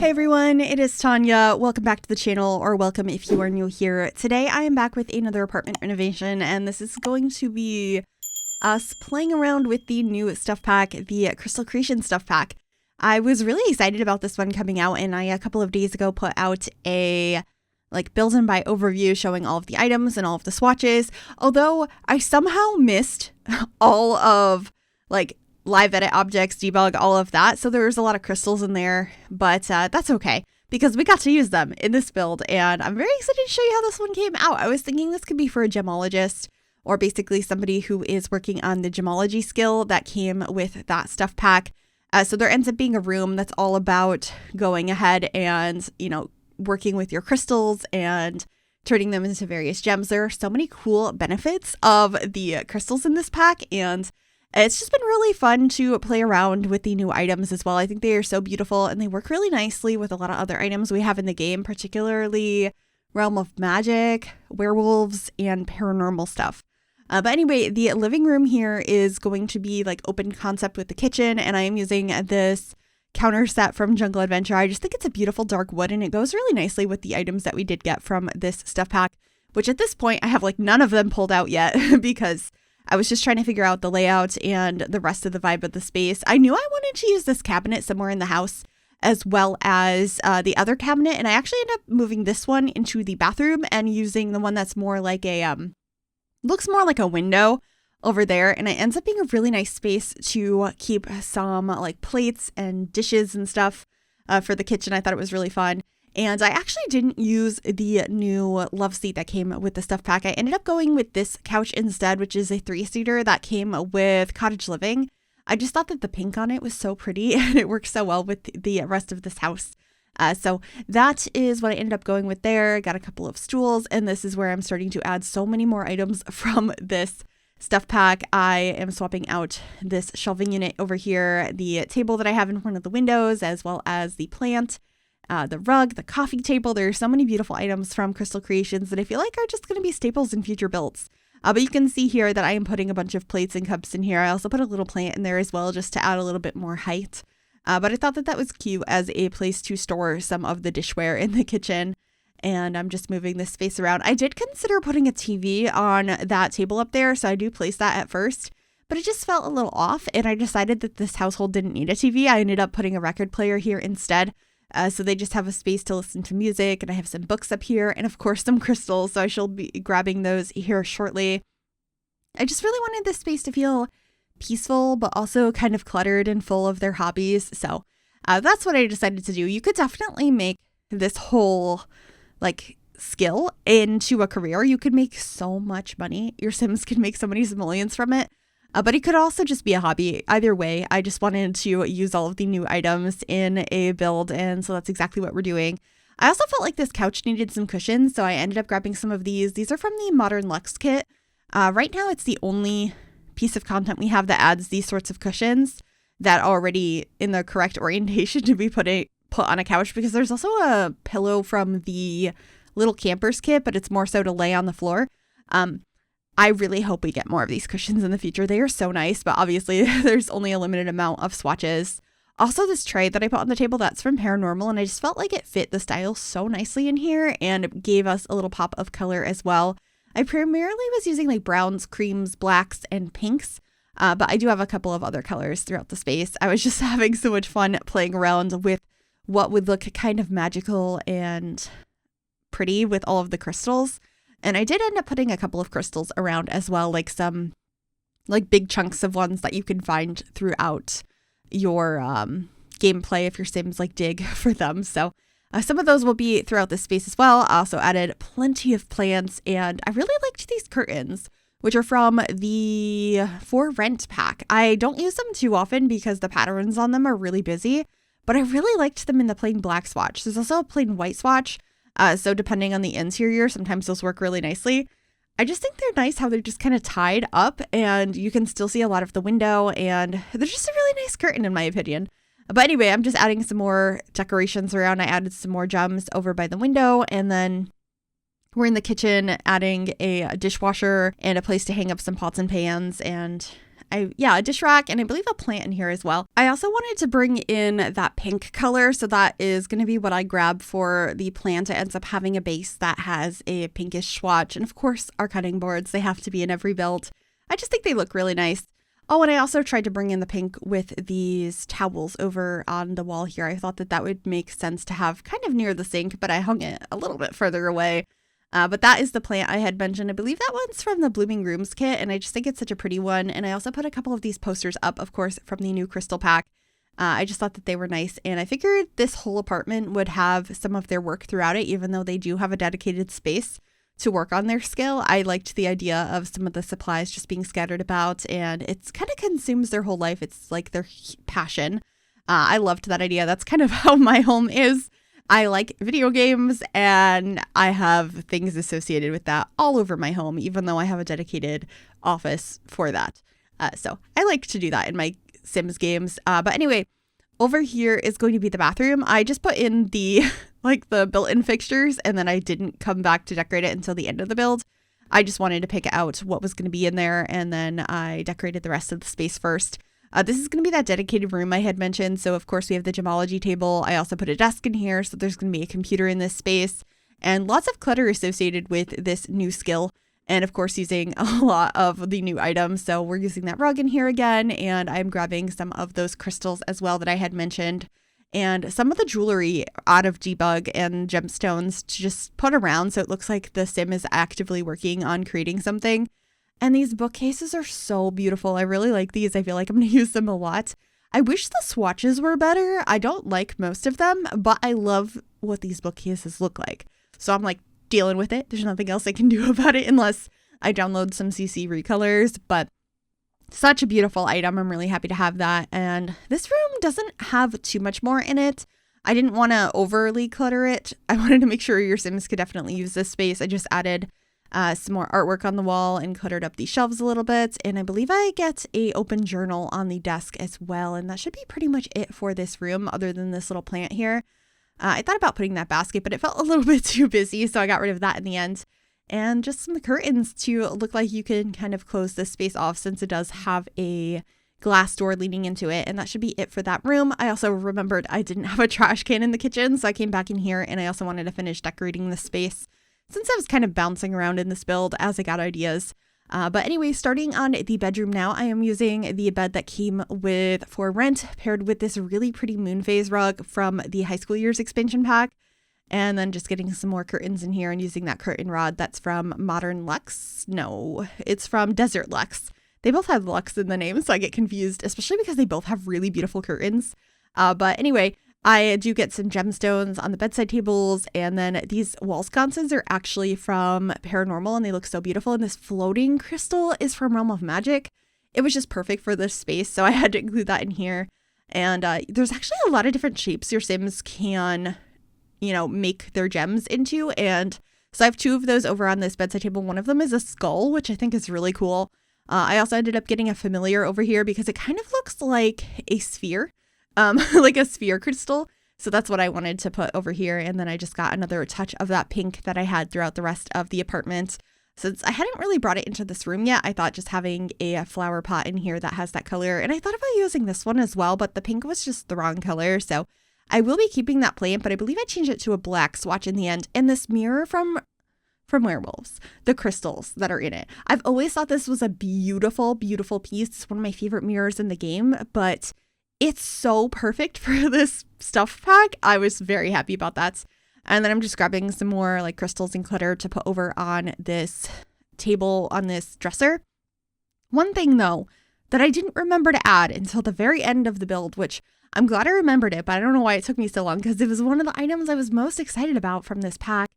Hey everyone, it is Tanya. Welcome back to the channel, or welcome if you are new here. Today I am back with another apartment renovation, and this is going to be us playing around with the new stuff pack, the Crystal Creation stuff pack. I was really excited about this one coming out, and I a couple of days ago put out a build and buy overview showing all of the items and all of the swatches, although I somehow missed all of live edit objects, debug, all of that. So there was a lot of crystals in there, but that's okay because we got to use them in this build, and I'm very excited to show you how this one came out. I was thinking this could be for a gemologist, or basically somebody who is working on the gemology skill that came with that stuff pack. So there ends up being a room that's all about going ahead and, working with your crystals and turning them into various gems. There are so many cool benefits of the crystals in this pack, and it's just been really fun to play around with the new items as well. I think they are so beautiful, and they work really nicely with a lot of other items we have in the game, particularly Realm of Magic, werewolves, and paranormal stuff. But anyway, the living room here is going to be open concept with the kitchen, and I am using this counter set from Jungle Adventure. I just think it's a beautiful dark wood, and it goes really nicely with the items that we did get from this stuff pack, which at this point I have none of them pulled out yet because I was just trying to figure out the layout and the rest of the vibe of the space. I knew I wanted to use this cabinet somewhere in the house as well as the other cabinet, and I actually ended up moving this one into the bathroom and using the one that's more like a looks more like a window over there, and it ends up being a really nice space to keep some plates and dishes and stuff for the kitchen. I thought it was really fun. And I actually didn't use the new love seat that came with the stuff pack. I ended up going with this couch instead, which is a 3-seater that came with Cottage Living. I just thought that the pink on it was so pretty, and it works so well with the rest of this house. So that is what I ended up going with there. Got a couple of stools, and this is where I'm starting to add so many more items from this stuff pack. I am swapping out this shelving unit over here, the table that I have in front of the windows, as well as the plant, the rug, the coffee table. There are so many beautiful items from Crystal Creations that I feel like are just going to be staples in future builds. But you can see here that I am putting a bunch of plates and cups in here. I also put a little plant in there as well, just to add a little bit more height. But I thought that that was cute as a place to store some of the dishware in the kitchen. And I'm just moving this space around. I did consider putting a TV on that table up there, so I do place that at first, but it just felt a little off, and I decided that this household didn't need a TV. I ended up putting a record player here instead, so they just have a space to listen to music, and I have some books up here, and of course some crystals, so I shall be grabbing those here shortly. I just really wanted this space to feel peaceful, but also kind of cluttered and full of their hobbies, so that's what I decided to do. You could definitely make this whole skill into a career. You could make so much money. Your Sims could make so many simoleons from it. But it could also just be a hobby. Either way, I just wanted to use all of the new items in a build, and so that's exactly what we're doing. I also felt like this couch needed some cushions, so I ended up grabbing some of these. These are from the Modern Luxe kit. Right now, it's the only piece of content we have that adds these sorts of cushions that are already in the correct orientation to be put on a couch, because there's also a pillow from the Little Campers kit, but it's more so to lay on the floor. I really hope we get more of these cushions in the future. They are so nice, but obviously there's only a limited amount of swatches. Also, this tray that I put on the table, that's from Paranormal, and I just felt like it fit the style so nicely in here, and it gave us a little pop of color as well. I primarily was using browns, creams, blacks, and pinks, but I do have a couple of other colors throughout the space. I was just having so much fun playing around with what would look kind of magical and pretty with all of the crystals. And I did end up putting a couple of crystals around as well, some big chunks of ones that you can find throughout your gameplay if your Sims dig for them. So some of those will be throughout this space as well. I also added plenty of plants, and I really liked these curtains, which are from the For Rent pack. I don't use them too often because the patterns on them are really busy, but I really liked them in the plain black swatch. There's also a plain white swatch. So depending on the interior, sometimes those work really nicely. I just think they're nice how they're just kind of tied up, and you can still see a lot of the window, and they're just a really nice curtain in my opinion. But anyway, I'm just adding some more decorations around. I added some more gems over by the window, and then we're in the kitchen adding a dishwasher and a place to hang up some pots and pans, and a dish rack, and I believe a plant in here as well. I also wanted to bring in that pink color, so that is going to be what I grab for the plant. It ends up having a base that has a pinkish swatch, and of course our cutting boards, they have to be in every build. I just think they look really nice. Oh, and I also tried to bring in the pink with these towels over on the wall here. I thought that would make sense to have kind of near the sink, but I hung it a little bit further away. But that is the plant I had mentioned. I believe that one's from the Blooming Rooms kit, and I just think it's such a pretty one. And I also put a couple of these posters up, of course, from the new crystal pack. I just thought that they were nice, and I figured this whole apartment would have some of their work throughout it, even though they do have a dedicated space to work on their skill. I liked the idea of some of the supplies just being scattered about, and it's kind of consumes their whole life. It's like their passion. I loved that idea. That's kind of how my home is. I like video games, and I have things associated with that all over my home, even though I have a dedicated office for that. So I like to do that in my Sims games. But anyway, over here is going to be the bathroom. I just put in the the built-in fixtures, and then I didn't come back to decorate it until the end of the build. I just wanted to pick out what was going to be in there, and then I decorated the rest of the space first. This is going to be that dedicated room I had mentioned. So of course we have the Gemology table. I also put a desk in here, so there's going to be a computer in this space, and lots of clutter associated with this new skill. And of course using a lot of the new items. So we're using that rug in here again, and I'm grabbing some of those crystals as well that I had mentioned, and some of the jewelry out of debug and gemstones to just put around so it looks like the sim is actively working on creating something. And these bookcases are so beautiful. I really like these. I feel like I'm going to use them a lot. I wish the swatches were better. I don't like most of them, but I love what these bookcases look like. So I'm like dealing with it. There's nothing else I can do about it unless I download some CC recolors, but such a beautiful item. I'm really happy to have that. And this room doesn't have too much more in it. I didn't want to overly clutter it. I wanted to make sure your Sims could definitely use this space. I just added some more artwork on the wall and cluttered up these shelves a little bit. And I believe I get a open journal on the desk as well. And that should be pretty much it for this room other than this little plant here. I thought about putting that basket, but it felt a little bit too busy, so I got rid of that in the end. And just some curtains to look like you can kind of close this space off since it does have a glass door leading into it. And that should be it for that room. I also remembered I didn't have a trash can in the kitchen, so I came back in here, and I also wanted to finish decorating the space since I was kind of bouncing around in this build as I got ideas. But anyway, starting on the bedroom now, I am using the bed that came with For Rent, paired with this really pretty moon phase rug from the High School Years expansion pack. And then just getting some more curtains in here and using that curtain rod that's from Modern Luxe. No, it's from Desert Luxe. They both have Luxe in the name, so I get confused, especially because they both have really beautiful curtains. But anyway, I do get some gemstones on the bedside tables, and then these wall sconces are actually from Paranormal, and they look so beautiful. And this floating crystal is from Realm of Magic. It was just perfect for this space, so I had to include that in here. And there's actually a lot of different shapes your Sims can make their gems into. And so I have two of those over on this bedside table. One of them is a skull, which I think is really cool. I also ended up getting a familiar over here because it kind of looks like a sphere, like a sphere crystal. So that's what I wanted to put over here. And then I just got another touch of that pink that I had throughout the rest of the apartment. Since I hadn't really brought it into this room yet, I thought just having a flower pot in here that has that color. And I thought about using this one as well, but the pink was just the wrong color. So I will be keeping that plant, but I believe I changed it to a black swatch in the end. And this mirror from Werewolves, the crystals that are in it. I've always thought this was a beautiful, beautiful piece. It's one of my favorite mirrors in the game, but it's so perfect for this stuff pack. I was very happy about that. And then I'm just grabbing some more like crystals and clutter to put over on this table on this dresser. One thing though that I didn't remember to add until the very end of the build, which I'm glad I remembered it, but I don't know why it took me so long because it was one of the items I was most excited about from this pack,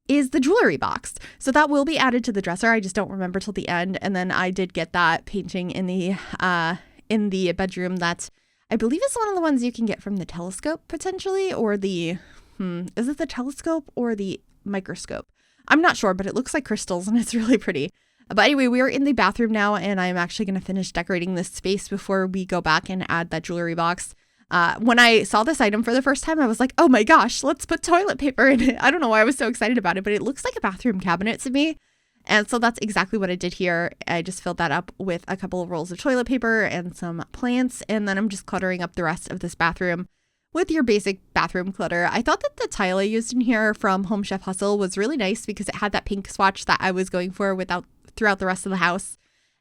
is the jewelry box. So that will be added to the dresser. I just don't remember till the end. And then I did get that painting in the bedroom that I believe is one of the ones you can get from the telescope potentially, or the, is it the telescope or the microscope? I'm not sure, but it looks like crystals and it's really pretty. But anyway, we are in the bathroom now, and I'm actually going to finish decorating this space before we go back and add that jewelry box. When I saw this item for the first time, I was like, oh my gosh, let's put toilet paper in it. I don't know why I was so excited about it, but it looks like a bathroom cabinet to me. And so that's exactly what I did here. I just filled that up with a couple of rolls of toilet paper and some plants, and then I'm just cluttering up the rest of this bathroom with your basic bathroom clutter. I thought that the tile I used in here from Home Chef Hustle was really nice because it had that pink swatch that I was going for throughout the rest of the house.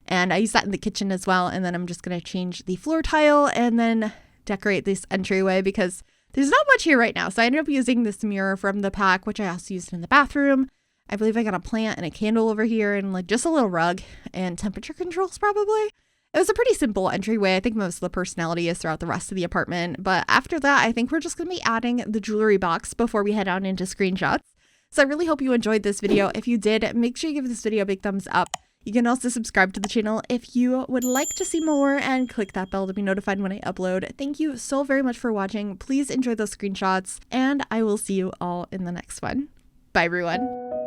And I used that in the kitchen as well. And then I'm just going to change the floor tile and then decorate this entryway because there's not much here right now. So I ended up using this mirror from the pack, which I also used in the bathroom. I believe I got a plant and a candle over here and like just a little rug and temperature controls probably. It was a pretty simple entryway. I think most of the personality is throughout the rest of the apartment. But after that, I think we're just going to be adding the jewelry box before we head on into screenshots. So I really hope you enjoyed this video. If you did, make sure you give this video a big thumbs up. You can also subscribe to the channel if you would like to see more and click that bell to be notified when I upload. Thank you so very much for watching. Please enjoy those screenshots and I will see you all in the next one. Bye everyone.